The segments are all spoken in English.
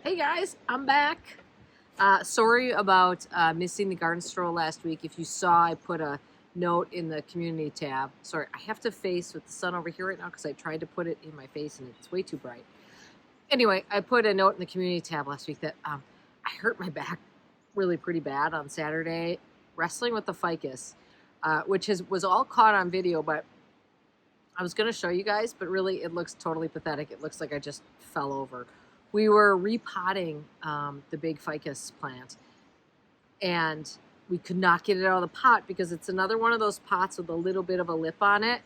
Hey guys, I'm back. Sorry about missing the garden stroll last week. If you saw, I put a note in the community tab. Sorry, I have to face with the sun over here right now because I tried to put it in my face and it's way too bright. Anyway, I put a note in the community tab last week that I hurt my back really pretty bad on Saturday wrestling with the ficus, which was all caught on video, but I was going to show you guys, but really it looks totally pathetic. It looks like I just fell over. We were repotting the big ficus plant, and we could not get it out of the pot because it's another one of those pots with a little bit of a lip on it.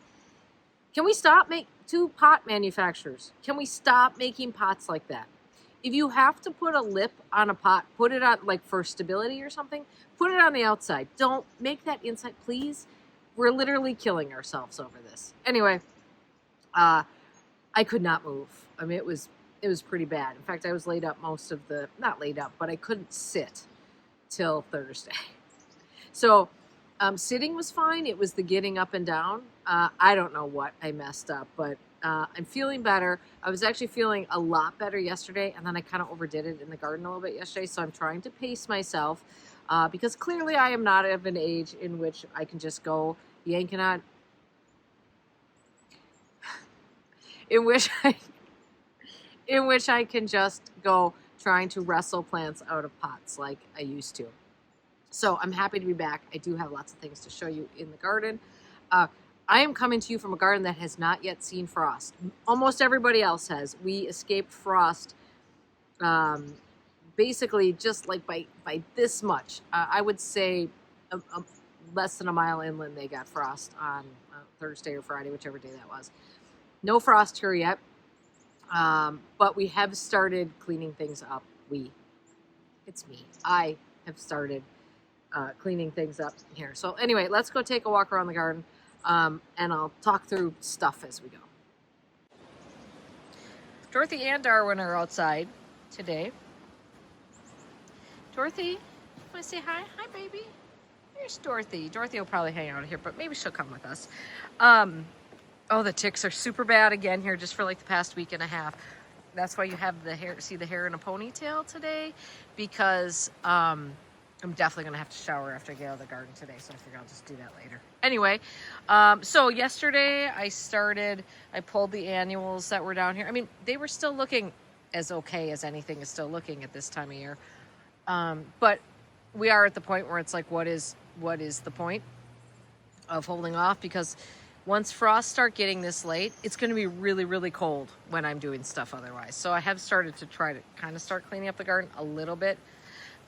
Can we stop two pot manufacturers? Can we stop making pots like that? If you have to put a lip on a pot, put it on, like for stability or something, put it on the outside. Don't make that inside, please. We're literally killing ourselves over this. Anyway, I could not move. I mean, it was pretty bad. In fact, I was laid up not laid up, but I couldn't sit till Thursday. So sitting was fine. It was the getting up and down. I don't know what I messed up, but I'm feeling better. I was actually feeling a lot better yesterday, and then I kind of overdid it in the garden a little bit yesterday. So I'm trying to pace myself because clearly I am not of an age in which I can just go yanking on. In which I can just go trying to wrestle plants out of pots like I used to. So I'm happy to be back. I do have lots of things to show you in the garden. I am coming to you from a garden that has not yet seen frost. Almost everybody else has. We escaped frost basically just like by this much. I would say less than a mile inland they got frost on Thursday or Friday, whichever day that was. No frost here yet. But we have started cleaning things up. It's me. I have started cleaning things up here. So anyway, let's go take a walk around the garden, and I'll talk through stuff as we go. Dorothy and Darwin are outside today. Dorothy, you want to say hi? Hi, baby. Here's Dorothy. Dorothy will probably hang out here, but maybe she'll come with us. Oh, the ticks are super bad again here just for like the past week and a half. That's why you have the hair, see the hair in a ponytail today, because I'm definitely going to have to shower after I get out of the garden today, so I figure I'll just do that later. Anyway, so yesterday I pulled the annuals that were down here. I mean, they were still looking as okay as anything is still looking at this time of year. But we are at the point where it's like, what is the point of holding off? Because once frosts start getting this late, it's going to be really, really cold when I'm doing stuff otherwise. So I have started to try to kind of start cleaning up the garden a little bit.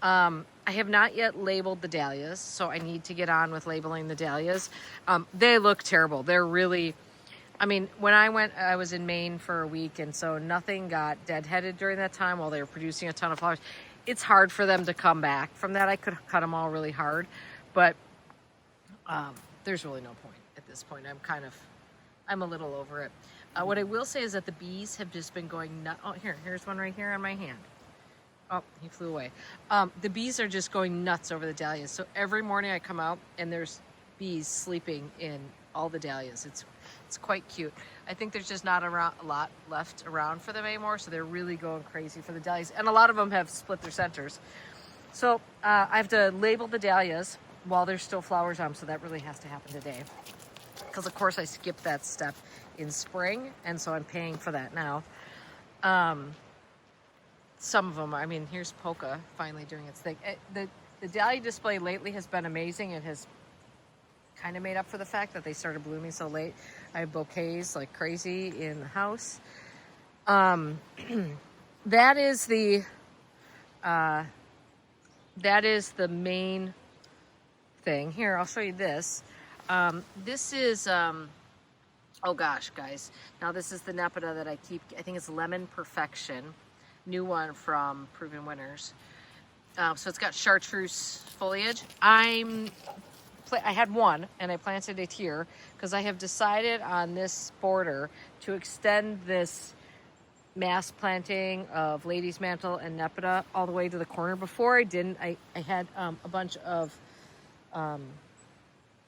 I have not yet labeled the dahlias, so I need to get on with labeling the dahlias. They look terrible. They're really, I mean, when I was in Maine for a week, and so nothing got deadheaded during that time while they were producing a ton of flowers. It's hard for them to come back from that. I could cut them all really hard, but there's really no point. At this point, I'm a little over it. What I will say is that the bees have just been going nuts. Oh, here's one right here on my hand. Oh, he flew away. The bees are just going nuts over the dahlias. So every morning I come out and there's bees sleeping in all the dahlias. It's quite cute. I think there's just not a lot left around for them anymore, so they're really going crazy for the dahlias. And a lot of them have split their centers. So I have to label the dahlias while there's still flowers on them, so that really has to happen today. Because of course I skipped that step in spring, and so I'm paying for that now. Some of them, I mean, here's Polka finally doing its thing. The dahlia display lately has been amazing. It has kind of made up for the fact that they started blooming so late. I have bouquets like crazy in the house. That is the main thing. Here, I'll show you this. This is, oh gosh, guys. Now this is the Nepeta that I keep, I think it's Lemon Perfection. New one from Proven Winners. So it's got chartreuse foliage. I had one and I planted it here because I have decided on this border to extend this mass planting of Lady's Mantle and Nepeta all the way to the corner. Before I didn't. I had a bunch of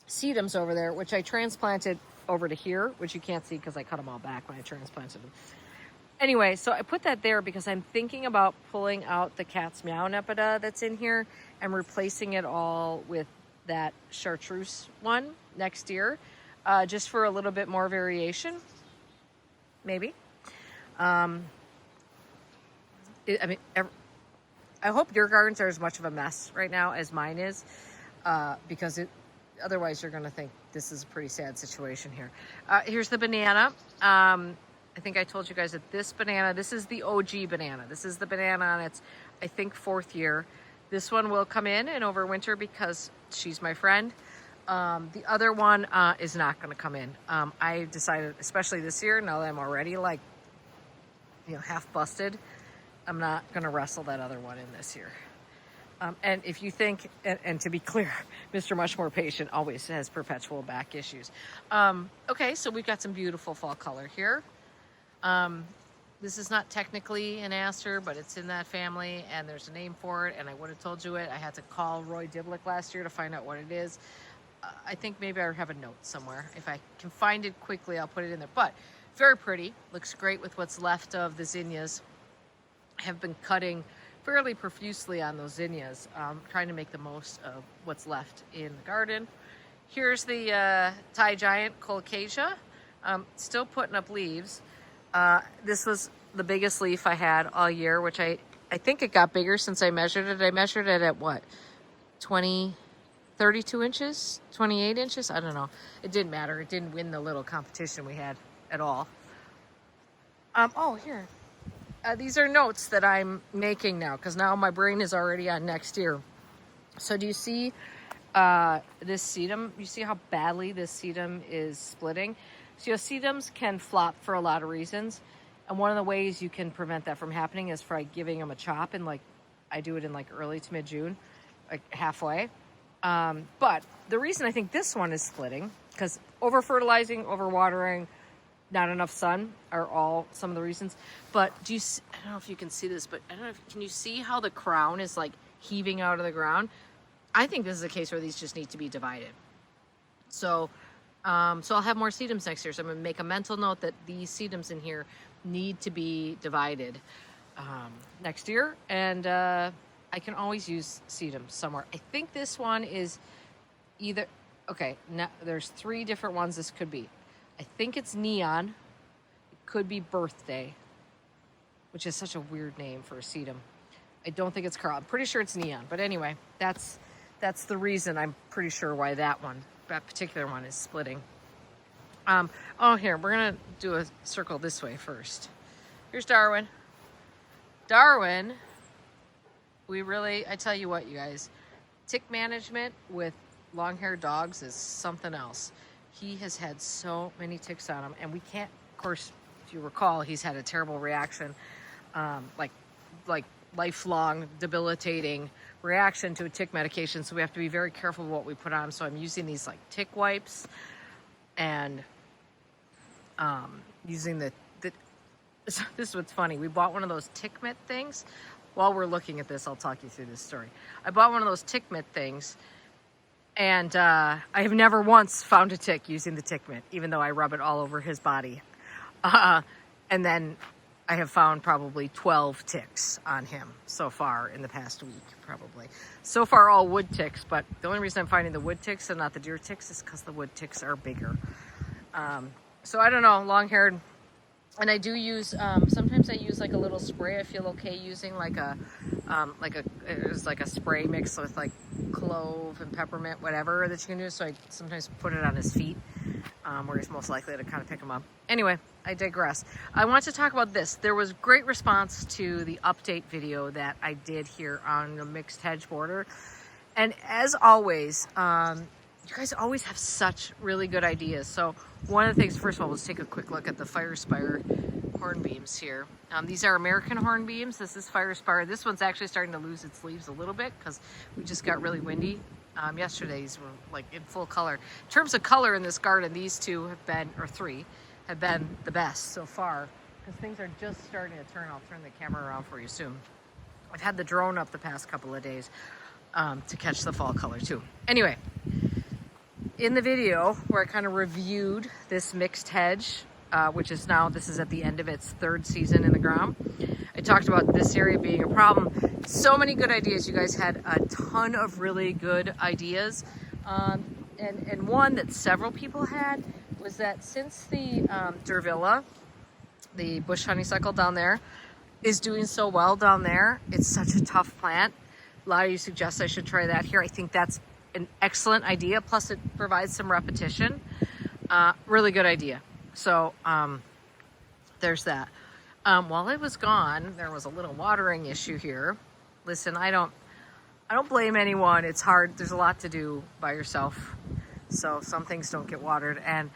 sedums over there, which I transplanted over to here, which you can't see because I cut them all back when I transplanted them. Anyway, so I put that there because I'm thinking about pulling out the cat's meow nepeta that's in here and replacing it all with that chartreuse one next year, just for a little bit more variation, maybe. I mean, I hope your gardens are as much of a mess right now as mine is, because otherwise you're going to think this is a pretty sad situation here. Here's the banana. I think I told you guys that this banana, this is the OG banana. This is the banana on its, I think, 4th year. This one will come in and overwinter because she's my friend. The other one is not going to come in. I decided, especially this year, now that I'm already like, half busted, I'm not going to wrestle that other one in this year. And if you think, and to be clear, Mr. Much More Patient always has perpetual back issues. Okay, so we've got some beautiful fall color here. This is not technically an aster, but it's in that family, and there's a name for it, and I would have told you it. I had to call Roy Diblick last year to find out what it is. I think maybe I have a note somewhere. If I can find it quickly, I'll put it in there. But very pretty. Looks great with what's left of the zinnias. I have been cutting fairly profusely on those zinnias, trying to make the most of what's left in the garden. Here's the Thai giant colocasia, still putting up leaves. This was the biggest leaf I had all year, which I think it got bigger since I measured it. I measured it at what, 32 inches, 28 inches? I don't know. It didn't matter. It didn't win the little competition we had at all. Oh, here. These are notes that I'm making now, because now my brain is already on next year. So do you see this sedum? You see how badly this sedum is splitting? So sedums can flop for a lot of reasons. And one of the ways you can prevent that from happening is by giving them a chop. And like, I do it in like early to mid-June, like halfway. But the reason I think this one is splitting, because over-fertilizing, over-watering, not enough sun are all some of the reasons. But I don't know if you can see this, but can you see how the crown is like heaving out of the ground? I think this is a case where these just need to be divided. So I'll have more sedums next year. So I'm gonna make a mental note that these sedums in here need to be divided next year. And I can always use sedums somewhere. I think this one is either, okay, now there's 3 different ones this could be. I think it's neon. It could be birthday, which is such a weird name for a sedum. I don't think it's Carl. I'm pretty sure it's neon. But anyway, that's the reason I'm pretty sure why that particular one is splitting. Oh, here, we're going to do a circle this way first. Here's Darwin. Darwin, I tell you what, you guys, tick management with long-haired dogs is something else. He has had so many ticks on him, and we can't, of course, if you recall, he's had a terrible reaction, like lifelong debilitating reaction to a tick medication. So we have to be very careful what we put on him. So I'm using these like tick wipes, and using this is what's funny. We bought one of those tick mitt things. While we're looking at this, I'll talk you through this story. I bought one of those tick mitt things, and I have never once found a tick using the tick mitt, even though I rub it all over his body. And then I have found probably 12 ticks on him so far in the past week, probably. So far, all wood ticks, but the only reason I'm finding the wood ticks and not the deer ticks is because the wood ticks are bigger. So I don't know, long-haired. And I do use, sometimes I use like a little spray. I feel okay using like a spray mix with like clove and peppermint, whatever that you can do. So I sometimes put it on his feet, where he's most likely to kind of pick him up. Anyway, I digress. I want to talk about this. There was great response to the update video that I did here on the mixed hedge border. And as always, you guys always have such really good ideas. So one of the things, first of all, let's take a quick look at the Firespire hornbeams here. These are American hornbeams. This is Firespire. This one's actually starting to lose its leaves a little bit because we just got really windy. Yesterday, these were like in full color. In terms of color in this garden, these 2 have been, or 3, have been the best so far because things are just starting to turn. I'll turn the camera around for you soon. I've had the drone up the past couple of days to catch the fall color too. Anyway, in the video where I kind of reviewed this mixed hedge which is now, this is at the end of its 3rd season in the ground. I talked about this area being a problem. So many good ideas. You guys had a ton of really good ideas. And one that several people had was that since the Durvilla, the bush honeysuckle down there, is doing so well down there, it's such a tough plant. A lot of you suggest I should try that here. I think that's an excellent idea. Plus it provides some repetition. Really good idea. So there's that. While I was gone, there was a little watering issue here. Listen, I don't blame anyone. It's hard. There's a lot to do by yourself. So some things don't get watered. And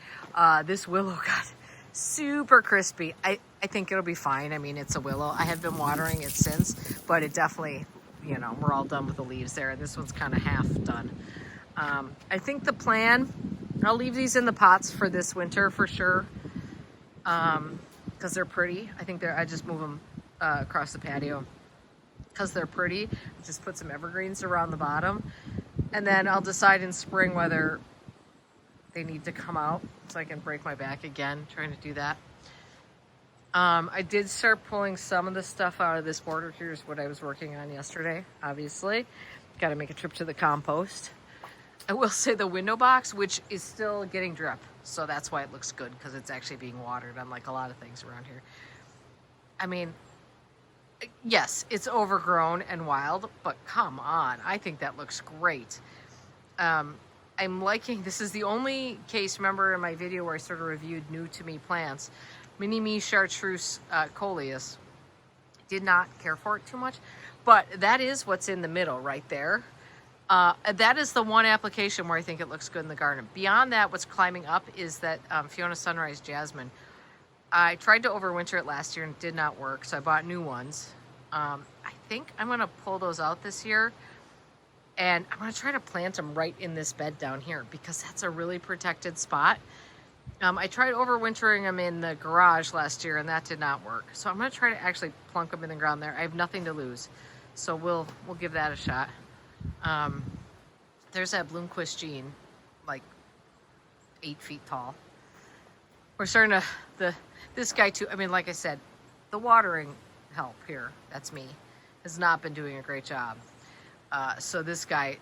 this willow got super crispy. I think it'll be fine. I mean, it's a willow. I have been watering it since, but it definitely, you know, we're all done with the leaves there. This one's kind of half done. I think the plan, I'll leave these in the pots for this winter for sure. Because they're pretty. I think I just move them across the patio because they're pretty. Just put some evergreens around the bottom. And then I'll decide in spring whether they need to come out so I can break my back again trying to do that. I did start pulling some of the stuff out of this border. Here's what I was working on yesterday, obviously. Got to make a trip to the compost. I will say the window box, which is still getting drip. So that's why it looks good, because it's actually being watered, unlike a lot of things around here. I mean, yes, it's overgrown and wild, but come on. I think that looks great. I'm liking, this is the only case, remember in my video where I sort of reviewed new to me plants, Mini-Me Chartreuse Coleus. Did not care for it too much, but that is what's in the middle right there. That is the one application where I think it looks good in the garden. Beyond that, what's climbing up is that Fiona Sunrise Jasmine. I tried to overwinter it last year and it did not work, so I bought new ones. I think I'm going to pull those out this year, and I'm going to try to plant them right in this bed down here because that's a really protected spot. I tried overwintering them in the garage last year and that did not work. So I'm going to try to actually plunk them in the ground there. I have nothing to lose, so we'll give that a shot. There's that Bloomquist Jean, like 8 feet tall. We're starting to, this guy too, I mean, like I said, the watering help here, that's me, has not been doing a great job. So this guy,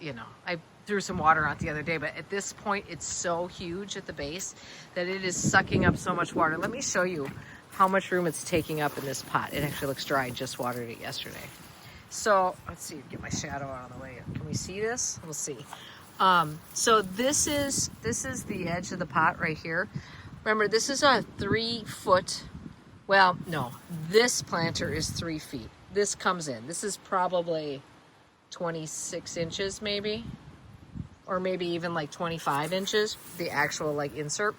you know, I threw some water on it the other day, but at this point it's so huge at the base that it is sucking up so much water. Let me show you how much room it's taking up in this pot. It actually looks dry. I just watered it yesterday. So let's see, get my shadow out of the way. Can we see this? We'll see. So this is the edge of the pot right here. Remember, this is a 3 foot, well, no, this planter is 3 feet. This comes in. This is probably 26 inches maybe, or maybe even like 25 inches, the actual like insert.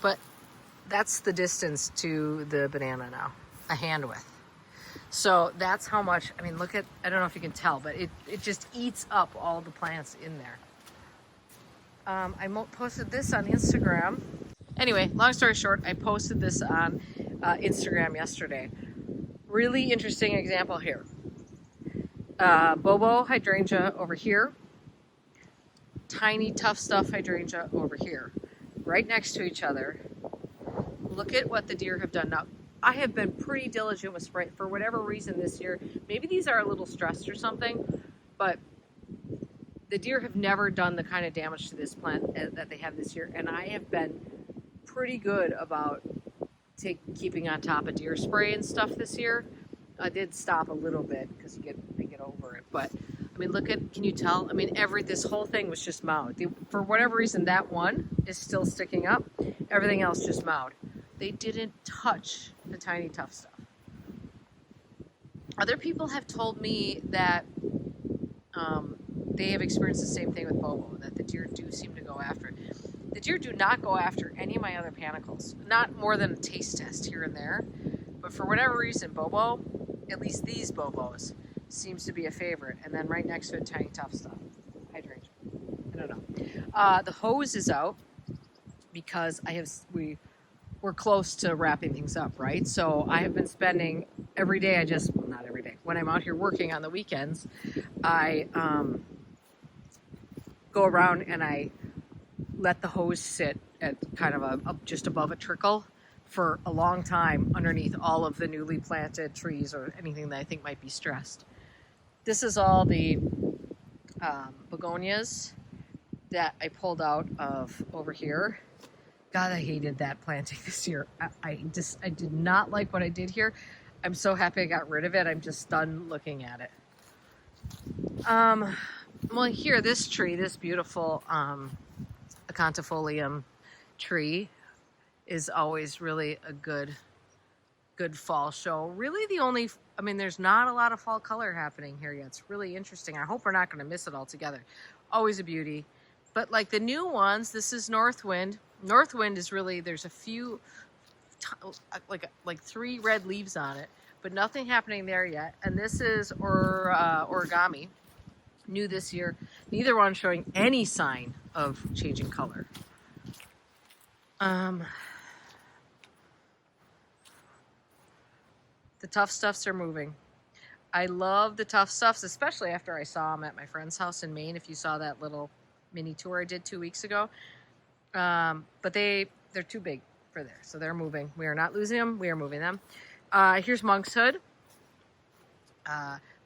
But that's the distance to the banana now, a hand width. So that's how much, I mean, look at, I don't know if you can tell, but it just eats up all the plants in there. I posted this on Instagram. Anyway, long story short, I posted this on Instagram yesterday. Really interesting example here. Bobo hydrangea over here. Tiny tough stuff hydrangea over here. Right next to each other. Look at what the deer have done. Now, I have been pretty diligent with spray for whatever reason this year. Maybe these are a little stressed or something, but the deer have never done the kind of damage to this plant that they have this year. And I have been pretty good about keeping on top of deer spray and stuff this year. I did stop a little bit because they get over it. But I mean, look at, can you tell? I mean, this whole thing was just mowed. For whatever reason, that one is still sticking up. Everything else just mowed. They didn't touch the tiny tough stuff. Other people have told me that they have experienced the same thing with Bobo, that the deer do seem to go after it. The deer do not go after any of my other panicles, not more than a taste test here and there. But for whatever reason, Bobo, at least these Bobos, seems to be a favorite. And then right next to it, tiny tough stuff, hydrangea. I don't know. The hose is out because we're close to wrapping things up, right? So I have been spending every day, well, not every day, when I'm out here working on the weekends, I go around and I let the hose sit at kind of just above a trickle for a long time underneath all of the newly planted trees or anything that I think might be stressed. This is all the begonias that I pulled out of over here. God, I hated that planting this year. I did not like what I did here. I'm so happy I got rid of it. I'm just done looking at it. Well, here, this tree, this beautiful acanthifolium tree is always really a good fall show. Really the only, I mean, there's not a lot of fall color happening here yet. It's really interesting. I hope we're not going to miss it altogether. Always a beauty. But like the new ones, this is Northwind. Northwind is really, there's a few, like 3 red leaves on it, but nothing happening there yet. And this is origami, new this year. Neither one showing any sign of changing color. The tough stuffs are moving. I love the tough stuffs, especially after I saw them at my friend's house in Maine. If you saw that little mini tour I did 2 weeks ago. But they're too big for there, so they're moving. We are not losing them. We are moving them. Here's monkshood.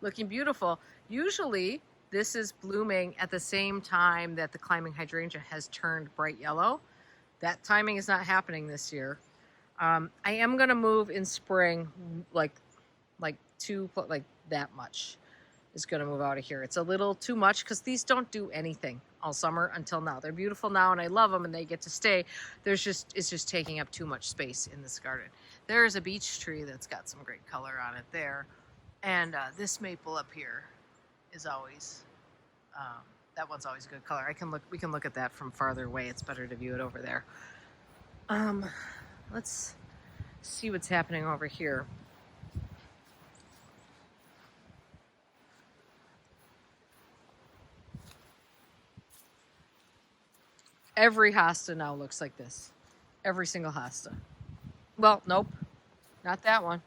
Looking beautiful. Usually this is blooming at the same time that the climbing hydrangea has turned bright yellow. That timing is not happening this year. I am going to move in spring, like that much is going to move out of here. It's a little too much because these don't do anything all summer until now. They're beautiful now and I love them and they get to stay. It's just taking up too much space in this garden. There is a beech tree that's got some great color on it there. And this maple up here is always, that one's always a good color. We can look at that from farther away. It's better to view it over there. Let's see what's happening over here. Every hosta now looks like this. Every single hosta. Well, nope. Not that one.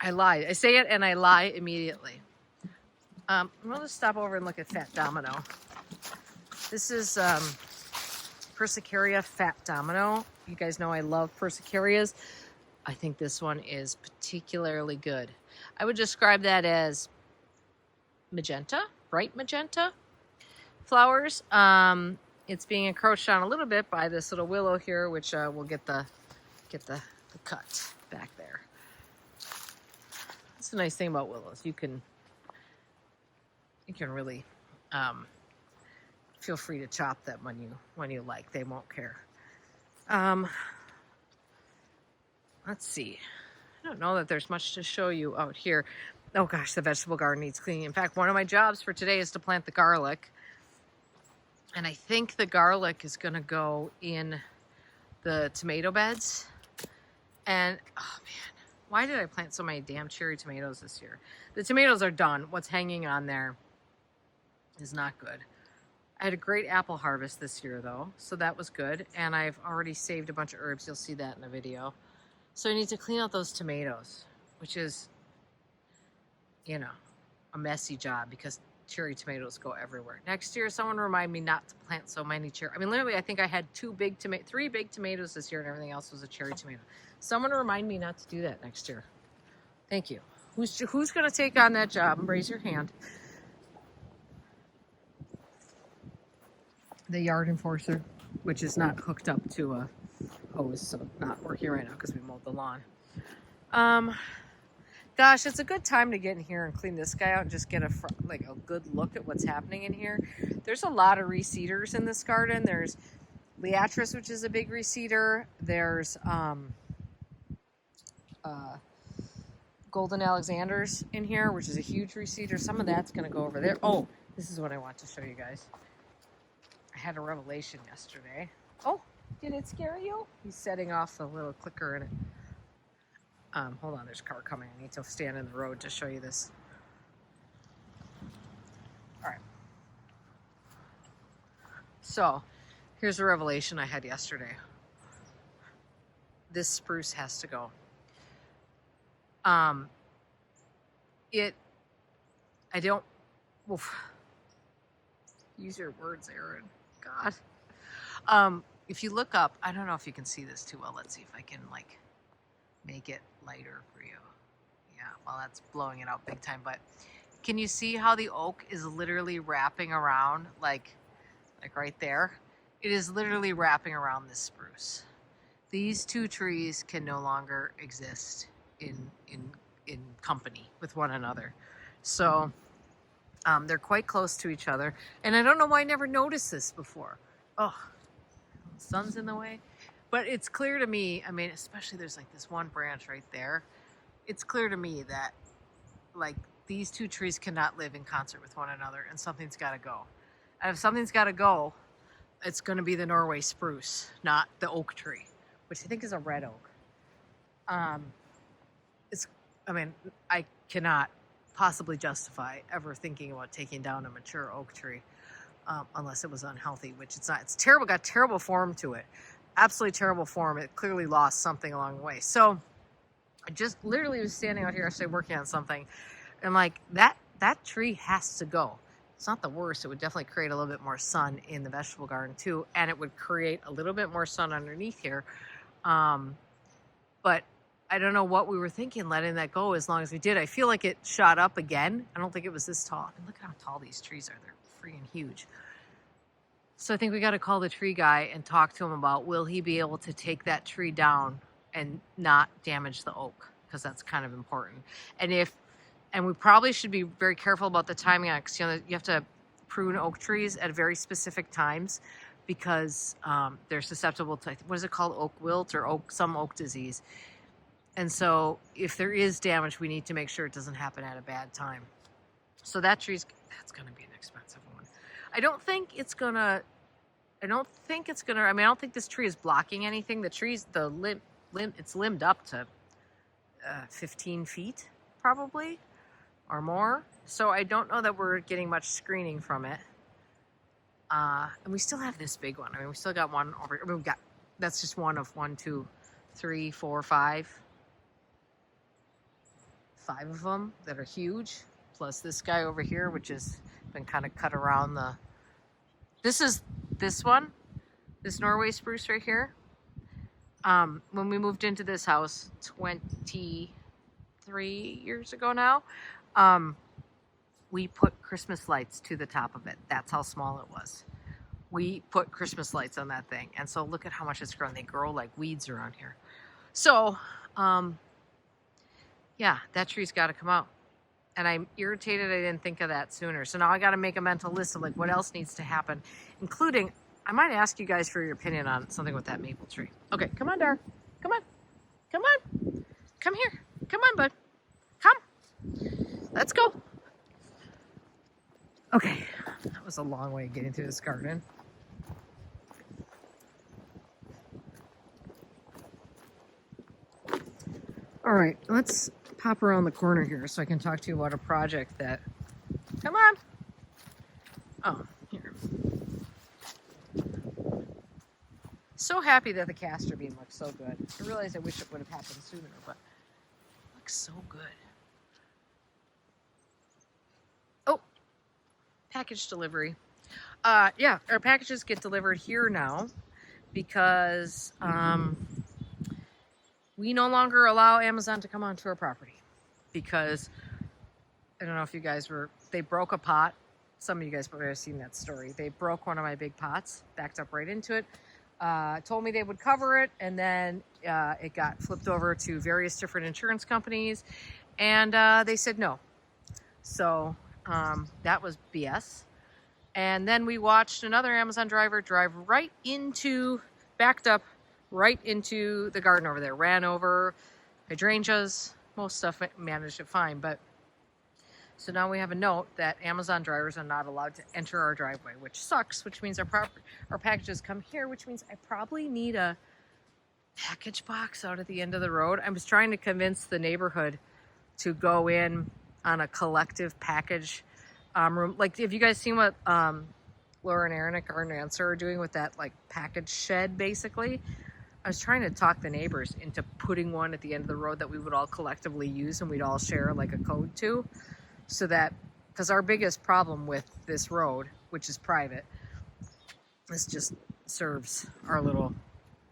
I lied. I say it and I lie immediately. I'm going to stop over and look at Fat Domino. This is Persicaria Fat Domino. You guys know I love Persicarias. I think this one is particularly good. I would describe that as magenta, bright magenta flowers. It's being encroached on a little bit by this little willow here, which will get the cut back there. That's the nice thing about willows. You can really feel free to chop them when you like. They won't care. Let's see. I don't know that there's much to show you out here. Oh gosh, the vegetable garden needs cleaning. In fact, one of my jobs for today is to plant the garlic. And I think the garlic is going to go in the tomato beds. And, oh man, why did I plant so many damn cherry tomatoes this year? The tomatoes are done. What's hanging on there is not good. I had a great apple harvest this year, though, so that was good. And I've already saved a bunch of herbs. You'll see that in the video. So I need to clean out those tomatoes, which is, you know, a messy job because cherry tomatoes go everywhere. Next year, someone remind me not to plant so many cherry. I mean, literally, I think I had 3 big tomatoes this year and everything else was a cherry tomato. Someone remind me not to do that next year. Thank you. Who's going to take on that job? Raise your hand. The yard enforcer, which is not hooked up to a hose, so not working right now because we mowed the lawn. Gosh, it's a good time to get in here and clean this guy out and just get a good look at what's happening in here. There's a lot of reseeders in this garden. There's Liatris, which is a big reseeder. There's Golden Alexanders in here, which is a huge reseeder. Some of that's going to go over there. Oh, this is what I want to show you guys. I had a revelation yesterday. Oh, did it scare you? He's setting off the little clicker in it. Hold on, there's a car coming. I need to stand in the road to show you this. All right. So, here's a revelation I had yesterday. This spruce has to go. I don't, oof. Use your words, Erin. God. If you look up, I don't know if you can see this too well. Let's see if I can like make it lighter for you. Yeah, well, that's blowing it out big time. But can you see how the oak is literally wrapping around, like right there? It is literally wrapping around this spruce. These two trees can no longer exist in company with one another. So they're quite close to each other. And I don't know why I never noticed this before. Oh, the sun's in the way. But it's clear to me, I mean, especially there's like this one branch right there. It's clear to me that like these two trees cannot live in concert with one another, and something's got to go. And if something's got to go, it's going to be the Norway spruce, not the oak tree, which I think is a red oak. I mean, I cannot possibly justify ever thinking about taking down a mature oak tree unless it was unhealthy, which it's not. It's terrible, got terrible form to it. Absolutely terrible form. It clearly lost something along the way. So I just literally was standing out here yesterday working on something, and like that tree has to go. It's not the worst. It would definitely create a little bit more sun in the vegetable garden too, and it would create a little bit more sun underneath here. But I don't know what we were thinking letting that go as long as we did. I feel like it shot up again. I don't think it was this tall. I mean, look at how tall these trees are. They're freaking huge. So I think we got to call the tree guy and talk to him about, will he be able to take that tree down and not damage the oak? Because that's kind of important. And we probably should be very careful about the timing on it, because you have to prune oak trees at very specific times, because they're susceptible to, what is it called, oak wilt or some oak disease. And so if there is damage, we need to make sure it doesn't happen at a bad time. So that's going to be an expensive one. I don't think I don't think this tree is blocking anything. The tree's, it's limbed up to 15 feet probably or more. So I don't know that we're getting much screening from it. And we still have this big one. I mean, we still got one over, that's just one of 1, 2, 3, 4, 5 of them that are huge, plus this guy over here, which has been kind of cut around this Norway spruce right here. When we moved into this house 23 years ago now, we put Christmas lights to the top of it. That's how small it was. We put Christmas lights on that thing. And so look at how much it's grown. They grow like weeds around here. So, yeah, that tree's got to come out. And I'm irritated I didn't think of that sooner. So now I got to make a mental list of like what else needs to happen, including, I might ask you guys for your opinion on something with that maple tree. Okay, come on, Dar. Come on. Come on. Come here. Come on, bud. Come. Let's go. Okay, that was a long way getting through this garden. All right, let's pop around the corner here so I can talk to you about a project that, come on. Oh, here. So happy that the castor bean looks so good. I realize I wish it would have happened sooner, but it looks so good. Oh, package delivery. Yeah, our packages get delivered here now because we no longer allow Amazon to come onto our property because, I don't know if you guys they broke a pot. Some of you guys probably have seen that story. They broke one of my big pots, backed up right into it, told me they would cover it, and then it got flipped over to various different insurance companies, and they said no. So that was BS. And then we watched another Amazon driver drive backed up right into the garden over there, ran over hydrangeas, most stuff managed it fine, but so now we have a note that Amazon drivers are not allowed to enter our driveway, which sucks, which means our packages come here, which means I probably need a package box out at the end of the road. I was trying to convince the neighborhood to go in on a collective package room. Like, have you guys seen what Laura and Erin at Garden Answer are doing with that like package shed, basically? I was trying to talk the neighbors into putting one at the end of the road that we would all collectively use and we'd all share like a code to, so that, because our biggest problem with this road, which is private, is just serves our little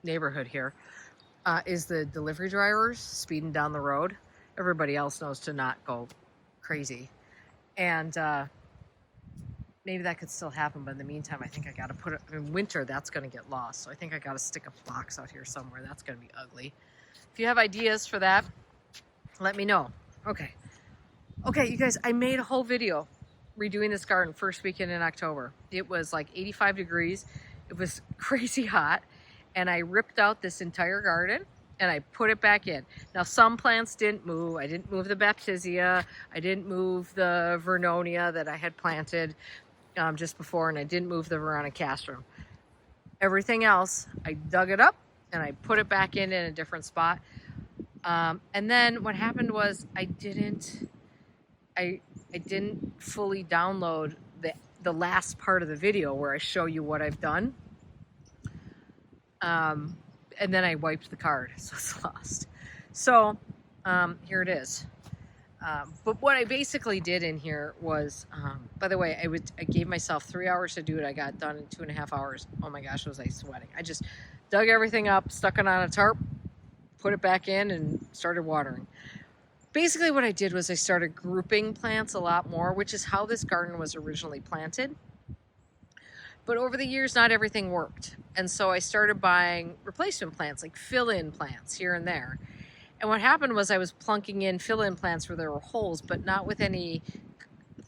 neighborhood here, is the delivery drivers speeding down the road. Everybody else knows to not go crazy. And maybe that could still happen, but in the meantime, I think I got to put it, in winter, that's going to get lost. So I think I got to stick a box out here somewhere. That's going to be ugly. If you have ideas for that, let me know. Okay. Okay, you guys, I made a whole video redoing this garden first weekend in October. It was like 85 degrees. It was crazy hot. And I ripped out this entire garden and I put it back in. Now, some plants didn't move. I didn't move the Baptisia. I didn't move the Vernonia that I had planted just before, and I didn't move the Veronicastrum. Everything else, I dug it up and I put it back in a different spot. And then what happened was I didn't fully download the last part of the video where I show you what I've done. And then I wiped the card, so it's lost. So here it is. But what I basically did in here was, by the way, I gave myself 3 hours to do it. I got done in 2.5 hours. Oh my gosh, was I sweating. I just dug everything up, stuck it on a tarp, put it back in, and started watering. Basically what I did was I started grouping plants a lot more, which is how this garden was originally planted. But over the years, not everything worked. And so I started buying replacement plants, like fill-in plants here and there. And what happened was I was plunking in fill-in plants where there were holes, but not with any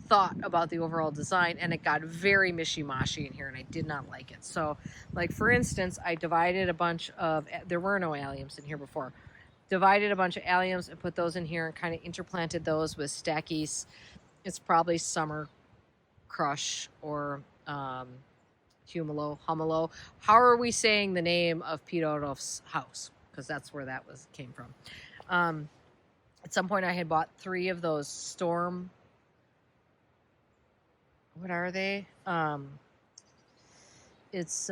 thought about the overall design. And it got very mishy-mashy in here, and I did not like it. So, like for instance, I divided a bunch of, there were no alliums in here before. Divided a bunch of alliums and put those in here and kind of interplanted those with stackies. It's probably summer crush or humolo. How are we saying the name of Pete Odolph's house? Because that's where that came from. At some point I had bought 3 of those storm, what are they? It's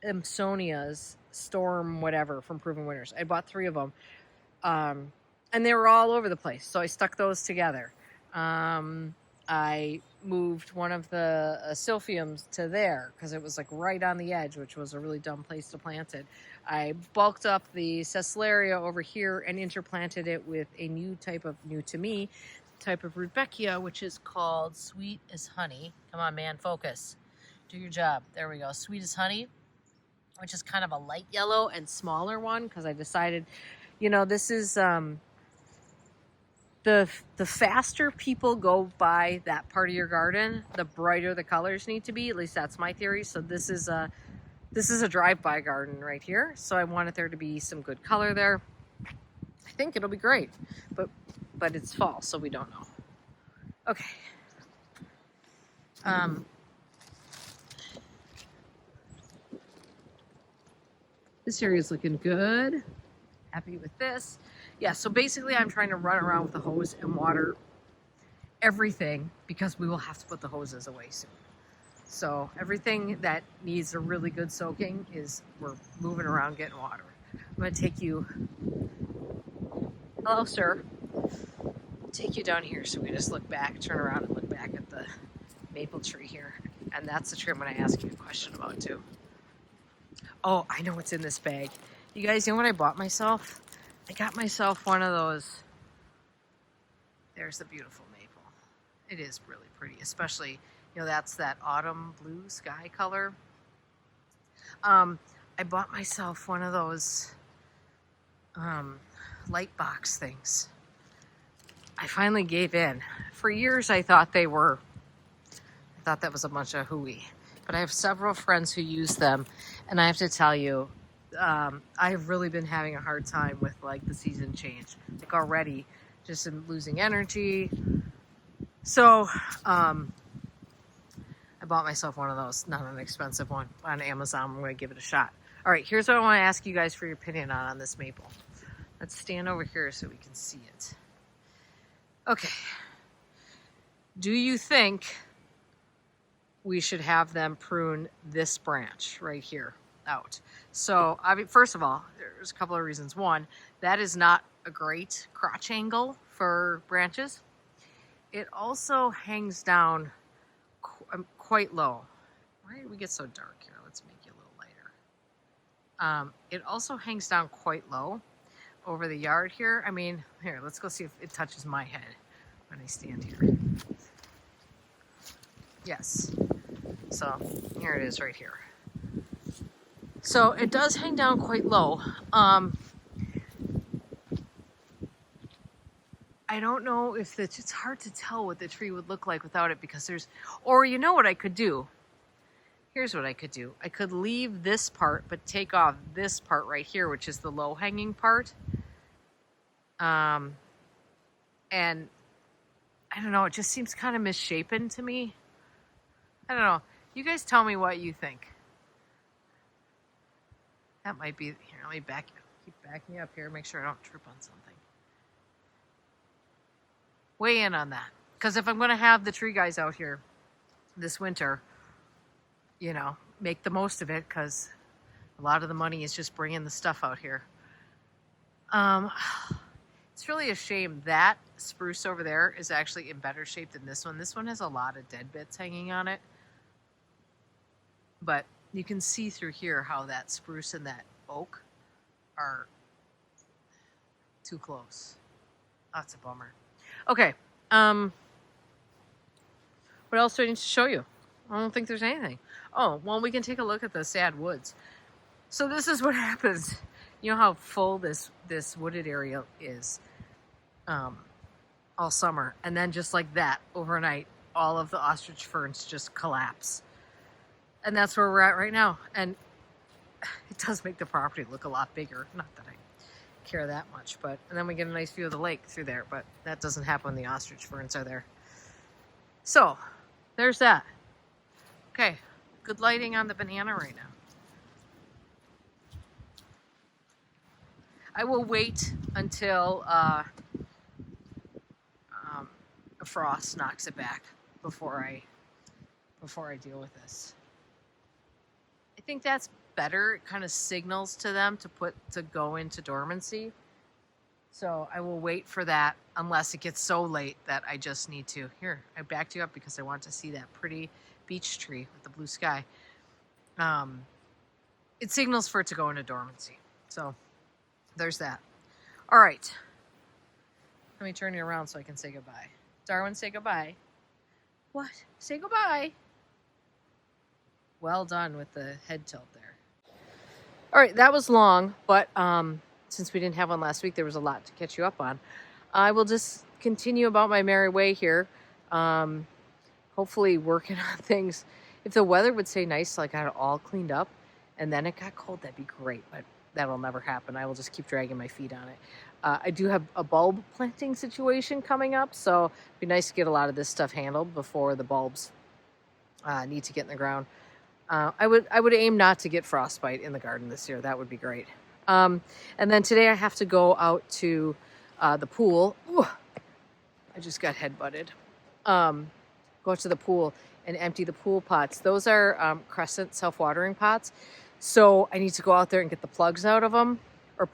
Amsonia's storm whatever from Proven Winners. I bought 3 of them. And they were all over the place. So I stuck those together. I moved one of the silphiums to there because it was like right on the edge, which was a really dumb place to plant it. I bulked up the Cecillaria over here and interplanted it with a new to me, type of Rudbeckia, which is called Sweet as Honey. Come on, man, focus. Do your job. There we go. Sweet as Honey, which is kind of a light yellow and smaller one because I decided, you know, this is... The faster people go by that part of your garden, the brighter the colors need to be. At least that's my theory. So this is a drive-by garden right here. So I wanted there to be some good color there. I think it'll be great, but it's fall, so we don't know. Okay. This area is looking good. Happy with this. Yeah, so basically I'm trying to run around with the hose and water everything because we will have to put the hoses away soon. So everything that needs a really good soaking we're moving around getting water. I'm going to take you, hello sir, take you down here so we just look back, turn around and look back at the maple tree here. And that's the tree I'm going to ask you a question about too. Oh, I know what's in this bag. You guys know what I bought myself? I got myself one of those. There's the beautiful maple. It is really pretty, especially, you know, that's that autumn blue sky color. I bought myself one of those light box things. I finally gave in. For years I thought that was a bunch of hooey. But I have several friends who use them, and I have to tell you, I've really been having a hard time with like the season change. Like already, just am losing energy. So I bought myself one of those, not an expensive one, on Amazon. I'm going to give it a shot. All right, here's what I want to ask you guys for your opinion on this maple. Let's stand over here so we can see it. Okay. Do you think we should have them prune this branch right here out? So, first of all, there's a couple of reasons. One, that is not a great crotch angle for branches. it also hangs down quite low. Why did we get so dark here? Let's make it a little lighter. It also hangs down quite low over the yard here. I mean, here, let's go see if it touches my head when I stand here. Yes. So here it is right here. So it does hang down quite low. I don't know if it's hard to tell what the tree would look like without it, because or you know what I could do? Here's what I could do. I could leave this part, but take off this part right here, which is the low hanging part. And I don't know, it just seems kind of misshapen to me. I don't know. You guys tell me what you think. That might be, here, let me keep backing up here, make sure I don't trip on something. Weigh in on that. Because if I'm going to have the tree guys out here this winter, you know, make the most of it, because a lot of the money is just bringing the stuff out here. It's really a shame that spruce over there is actually in better shape than this one. This one has a lot of dead bits hanging on it. But you can see through here how that spruce and that oak are too close. That's a bummer. Okay, what else do I need to show you? I don't think there's anything. Oh, well, we can take a look at the sad woods. So this is what happens. You know how full this wooded area is all summer. And then just like that, overnight, all of the ostrich ferns just collapse. And that's where we're at right now. And it does make the property look a lot bigger. Not that I care that much, but and then we get a nice view of the lake through there, but that doesn't happen when the ostrich ferns are there. So there's that. Okay, good lighting on the banana right now. I will wait until a frost knocks it back before I deal with this. I think that's better. It kind of signals to them to go into dormancy. So I will wait for that unless it gets so late that I just need to. Here, I backed you up because I want to see that pretty beech tree with the blue sky. It signals for it to go into dormancy. So there's that. All right. Let me turn you around so I can say goodbye. Darwin, say goodbye. What? Say goodbye. Well done with the head tilt there. All right, that was long, but since we didn't have one last week, there was a lot to catch you up on. I will just continue about my merry way here. Hopefully working on things. If the weather would stay nice, so I got it all cleaned up, and then it got cold, that'd be great, but that'll never happen. I will just keep dragging my feet on it. I do have a bulb planting situation coming up, so it'd be nice to get a lot of this stuff handled before the bulbs need to get in the ground. I would aim not to get frostbite in the garden this year. That would be great. And then today I have to go out to the pool. Ooh, I just got head-butted. Go to the pool and empty the pool pots. Those are Crescent self-watering pots. So I need to go out there and get the plugs out of them, or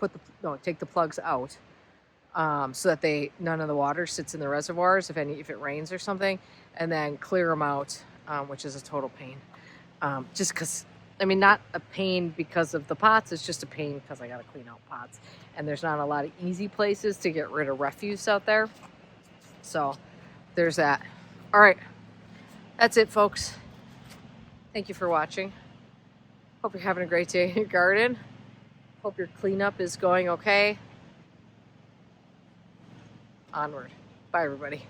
take the plugs out, so that none of the water sits in the reservoirs if it rains or something, and then clear them out, which is a total pain. Just because, I mean, not a pain because of the pots, it's just a pain because I got to clean out pots. And there's not a lot of easy places to get rid of refuse out there. So there's that. All right. That's it, folks. Thank you for watching. Hope you're having a great day in your garden. Hope your cleanup is going okay. Onward. Bye, everybody.